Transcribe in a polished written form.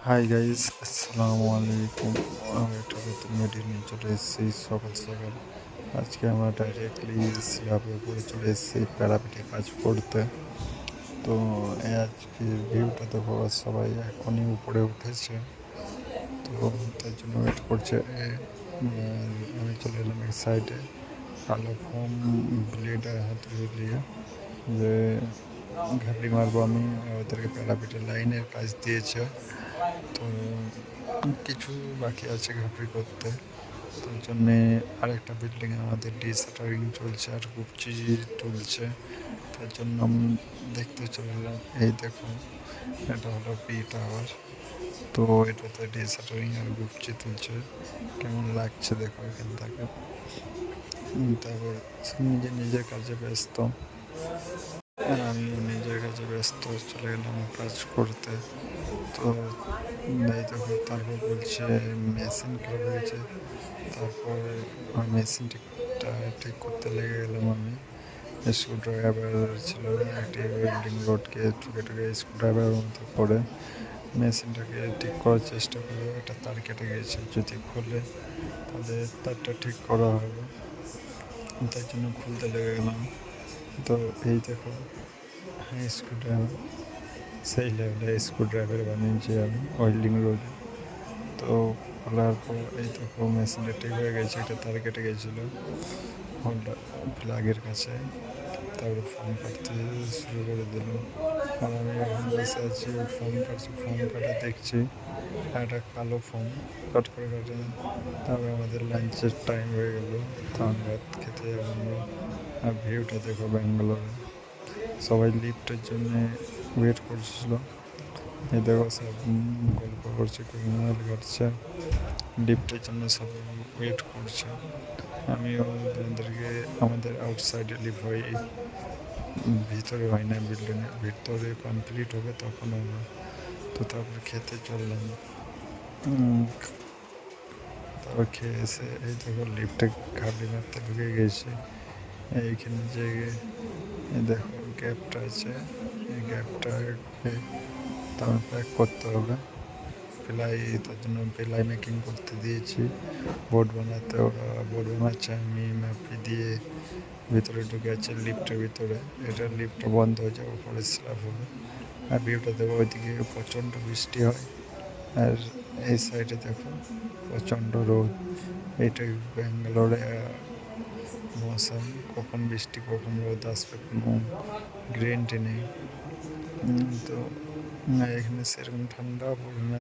Hi guys, আসসালামু আলাইকুম। আমি একটা নতুন ভিডিও নিয়ে চলে এসেছি সকাল সকাল। আজকে আমরা ডাইরেক্টলি স্ল্যাবের উপরে চলে এসেছি প্যারাপিটে কাজ করতে। তো আজকের ভিউটা দেখো, সবাই এখনই উপরে উঠেছে, তো তার জন্য ওয়েট করছে। আমি চলে এলাম এক সাইডে, কালো ফোম ব্লেড হাতে নিয়ে যে ঘাপড়ি মারবো আমি। ওদেরকে প্যারাপিটের লাইনের কাজ দিয়েছে, তো কিছু বাকি আছে ঘাপড়ি করতে। তার জন্যে আরেকটা বিল্ডিং আমাদের ডিসাটারিং চলছে আর কুপচি তুলছে। তার জন্য আমি দেখতে চলে এলাম। এই দেখো, এটা হলো পি টাওয়ার। তো এটাতে ডিসাটারিং আর কুপচি তুলছে, কেমন লাগছে দেখো এখান থেকে। তারপর নিজের নিজের কাজে ব্যস্ত, আর আমিও নিজের কাজে ব্যস্ত চলে গেলাম কাজ করতে। তো এই দেখো, তারপর বলছে মেশিন খারাপ হয়েছে। তারপর মেশিনটা ঠিক করতে লেগে গেলাম আমি। স্ক্রুড্রাইভার ছিল না, একটি ওয়েল্ডিং রডকে ঠুকে ঠুকে স্ক্রুড্রাইভারের মতো করে মেশিনটাকে ঠিক করার চেষ্টা করবো। এটা তার কেটে গেছে, যদি খুলে তাহলে তারটা ঠিক করা হবে, তার জন্য খুলতে লেগে গেলাম। তো এই দেখো, হ্যাঁ, স্ক্রুড্রাইভার সেই লেভেলে স্ক্রুড্রাইভার বানিয়েছি আমি ওয়েল্ডিং রোডে। তো খোলার পর এই দেখো মেশিনটা ঠিক হয়ে গেছে, এটা তার কেটে গেছিলো হোল্ডার প্লাগের কাছে। তারপরে ফর্ম কাটতে শুরু করে দিল, আর আমি এখন বসে আছি ফর্ম কাটছি। ফর্ম কাটা দেখছি, একটা কালো ফর্ম কাট করে কাটে। তারপরে আমাদের লাঞ্চের টাইম হয়ে গেল, তো আমি ভাত খেতে যাবো আমরা। আর ভিউটা দেখো ব্যাঙ্গালোরে, সবাই লিফটের জন্য ওয়েট করছিল। এই দেখো সব গল্প করছে, কেউ মোবাইল ঘাটছে, লিফটের জন্য সবাই ওয়েট করছে। আমিও আপনাদেরকে, আমাদের আউটসাইডে লিফট হয়, ভিতরে হয় না, বিল্ডিংয়ের ভিতরে কমপ্লিট হবে তখন আমরা। তো তারপর খেতে চললাম। তারপর খেয়ে এসে এই দেখো লিফটে ঘাবড়ি মারতে ঢুকে গেছি। এইখানে যে দেখো গ্যাপটা আছে, এই গ্যাপটাকে তারপর প্যাক করতে হবে। প্লাই, তার জন্য প্লাই মেকিং করতে দিয়েছি, বোর্ড বানাতে। ওরা বোর্ড বানাচ্ছে, আমি ম্যাপি দিয়ে ভিতরে ঢুকে আছে লিফটের ভিতরে। এটা লিফটটা বন্ধ হয়ে যাবে, পরে স্ল্যাব হবে। আর ভিউটা দেখো, ওইদিকে প্রচণ্ড বৃষ্টি হয়, আর এই সাইডে দেখো প্রচণ্ড রোদ। এইটাই ব্যাঙ্গালোরে মৌসুম, কখন বৃষ্টি কখন রোদ আসবে কোনো গ্যারেন্টি নেই। তো এখানে সেরকম ঠান্ডা পড়ে না।